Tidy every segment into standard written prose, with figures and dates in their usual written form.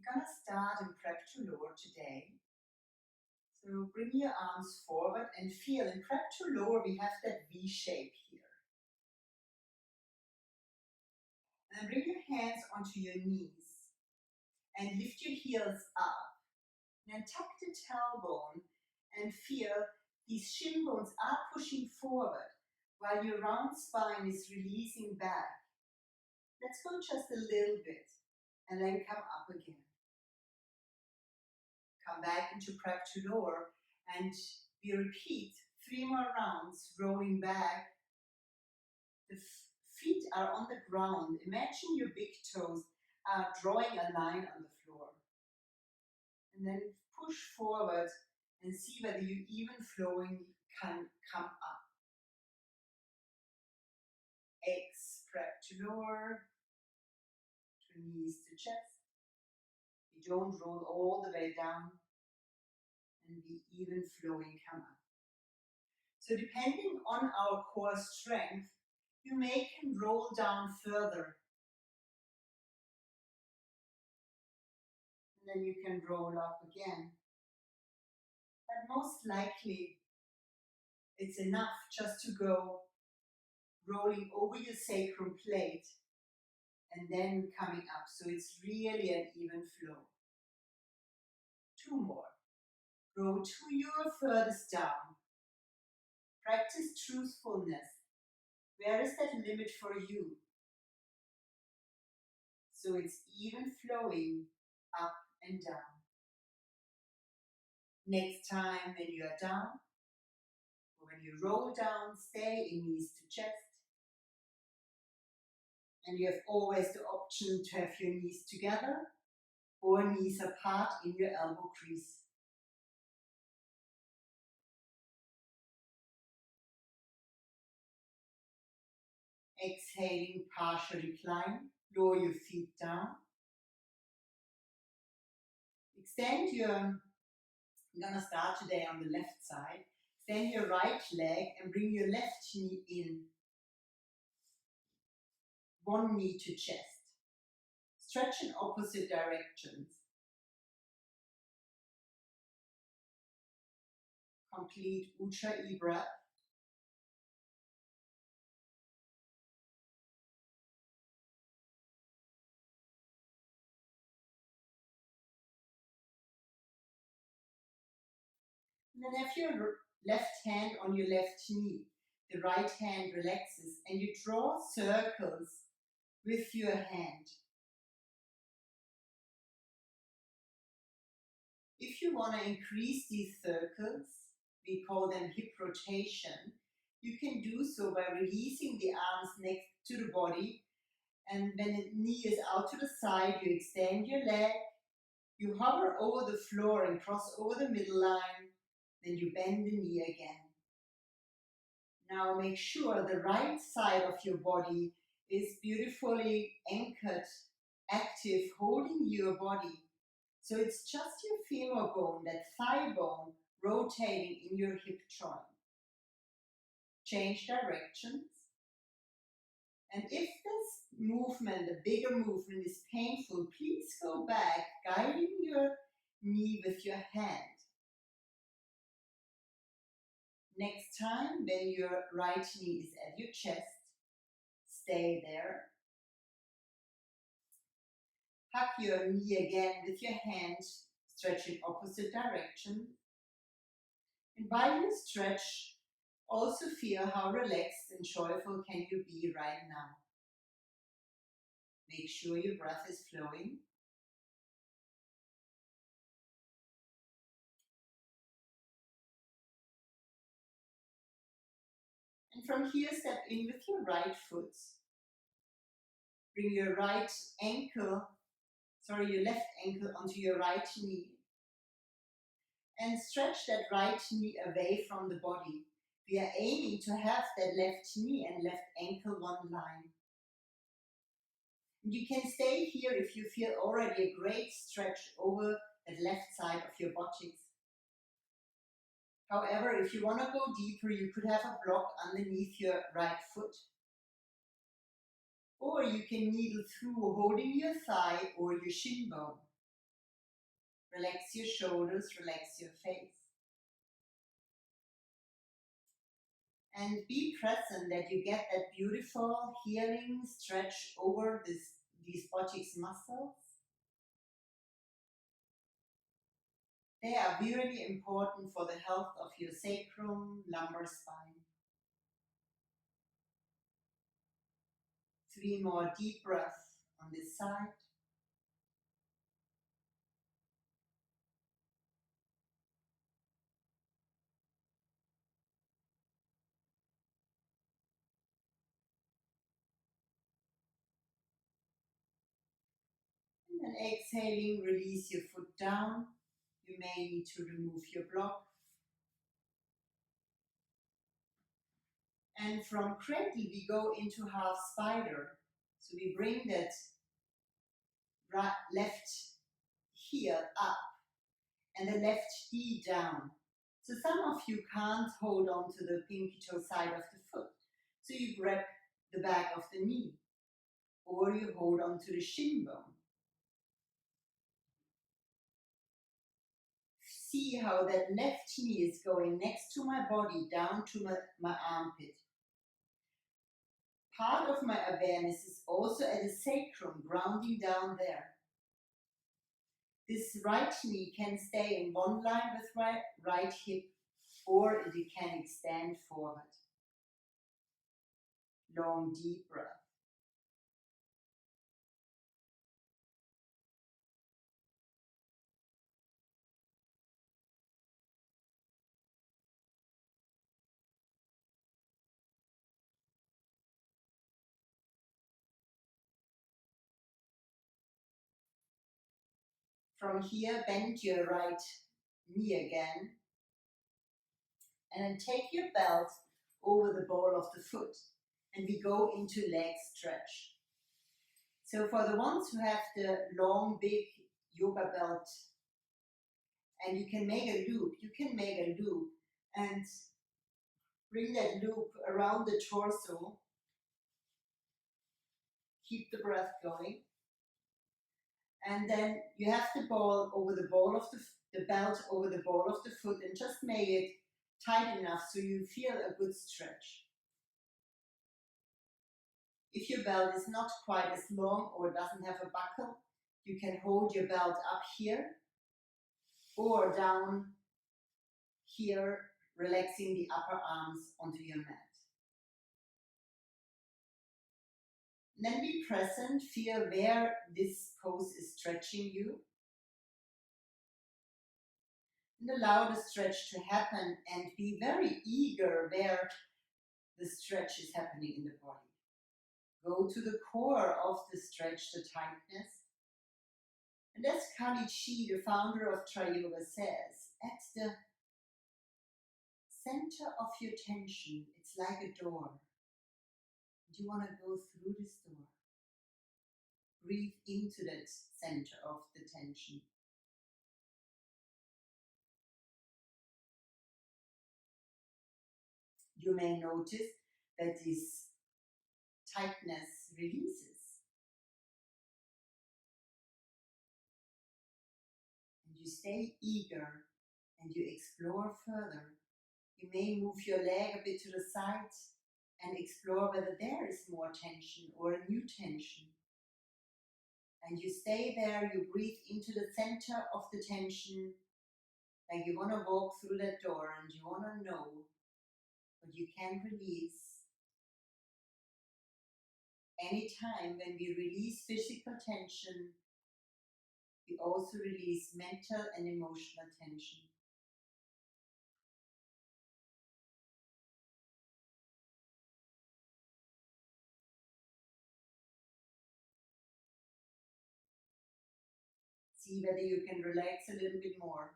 We're gonna start in prep to lower today. So bring your arms forward and feel in prep to lower we have that V shape here. And bring your hands onto your knees and lift your heels up. And then tuck the tailbone and feel these shin bones are pushing forward while your round spine is releasing back. Let's go just a little bit and then come up again. Come back into prep to lower and we repeat 3 more rounds, rolling back. The feet are on the ground. Imagine your big toes are drawing a line on the floor. And then push forward and see whether you even flowing can come up. Prep to lower, to knees to chest. We don't roll all the way down and be even flowing come up. So depending on our core strength, you may can roll down further. And then you can roll up again. But most likely, it's enough just to go rolling over your sacrum plate and then coming up. So it's really an even flow. 2 more. Roll to your furthest down. Practice truthfulness. Where is that limit for you? So it's even flowing up and down. Next time when you are down, or when you roll down, stay in knees to chest. And you have always the option to have your knees together or knees apart in your elbow crease. Exhaling, partial recline. Lower your feet down. Extend your, I'm going to start today on the left side. Extend your right leg and bring your left knee in. 1 knee to chest. Stretch in opposite directions. Complete Ujjayi breath. And then have your left hand on your left knee. The right hand relaxes and you draw circles with your hand. If you want to increase these circles, we call them hip rotation, you can do so by releasing the arms next to the body, and when the knee is out to the side, you extend your leg, you hover over the floor and cross over the middle line, then you bend the knee again. Now make sure the right side of your body is beautifully anchored, active, holding your body. So it's just your femur bone, that thigh bone, rotating in your hip joint. Change directions. And if this movement, the bigger movement, is painful, please go back, guiding your knee with your hand. Next time, when your right knee is at your chest, stay there. Hug your knee again with your hand, stretch in opposite direction. And while you stretch, also feel how relaxed and joyful can you be right now. Make sure your breath is flowing. And from here, step in with your right foot. Bring your left ankle onto your right knee. And stretch that right knee away from the body. We are aiming to have that left knee and left ankle one line. And you can stay here if you feel already a great stretch over the left side of your buttocks. However, if you want to go deeper, you could have a block underneath your right foot. Or you can needle through holding your thigh or your shin bone. Relax your shoulders, relax your face. And be present that you get that beautiful healing stretch over these buttocks muscles. They are really important for the health of your sacrum, lumbar spine. 3 more deep breaths on this side. And then exhaling, release your foot down. You may need to remove your block. And from cradle, we go into half spider. So we bring that left heel up and the left knee down. So some of you can't hold on to the pinky toe side of the foot. So you grab the back of the knee or you hold on to the shin bone. See how that left knee is going next to my body, down to my armpit. Part of my awareness is also at the sacrum, grounding down there. This right knee can stay in one line with my right hip, or it can extend forward. Long, deep breath. From here, bend your right knee again, and then take your belt over the ball of the foot, and we go into leg stretch. So for the ones who have the long, big yoga belt, and you can make a loop, and bring that loop around the torso. Keep the breath going. And then you have the ball over the ball of the belt over the ball of the foot, and just make it tight enough so you feel a good stretch. If your belt is not quite as long or doesn't have a buckle, you can hold your belt up here or down here, relaxing the upper arms onto your mat. And then be present, feel where this pose is stretching you. And allow the stretch to happen and be very eager where the stretch is happening in the body. Go to the core of the stretch, the tightness. And as Kali Chi, the founder of Triyoga, says, at the center of your tension, it's like a door. You want to go through this door. Breathe into that center of the tension. You may notice that this tightness releases. And you stay eager and you explore further. You may move your leg a bit to the side and explore whether there is more tension or a new tension. And you stay there, you breathe into the center of the tension, like you want to walk through that door and you want to know what you can release. Anytime when we release physical tension, we also release mental and emotional tension. See whether you can relax a little bit more.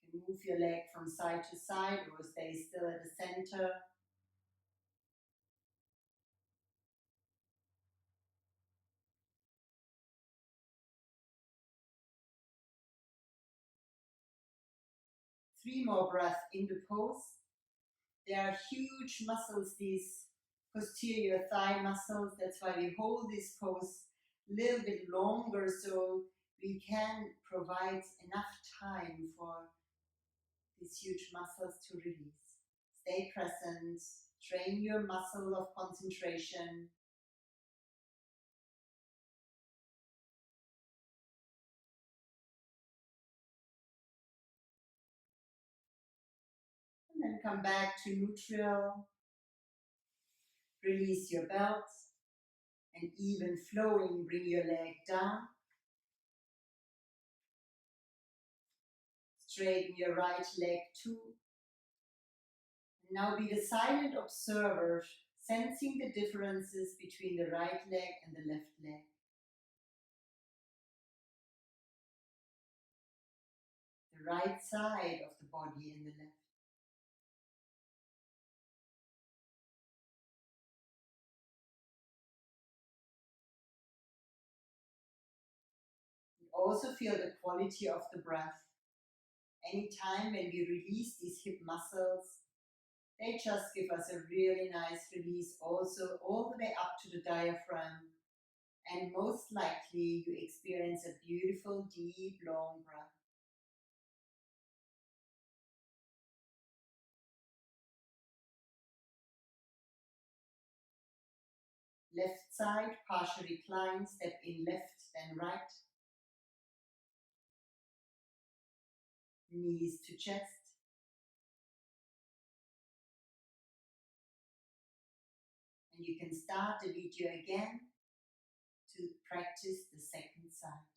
You can move your leg from side to side or stay still at the center. Three more breaths in the pose. There are huge muscles, these posterior thigh muscles. That's why we hold this pose a little bit longer so we can provide enough time for these huge muscles to release. Stay present, train your muscle of concentration. And then come back to neutral. Release your belt. And even flowing, bring your leg down. Straighten your right leg too. And now be the silent observer, sensing the differences between the right leg and the left leg. The right side of the body and the left. And also feel the quality of the breath. Anytime when we release these hip muscles, they just give us a really nice release also all the way up to the diaphragm. And most likely you experience a beautiful, deep, long breath. Left side, partial recline, step in left, then right. Knees to chest. And you can start the video again to practice the second side.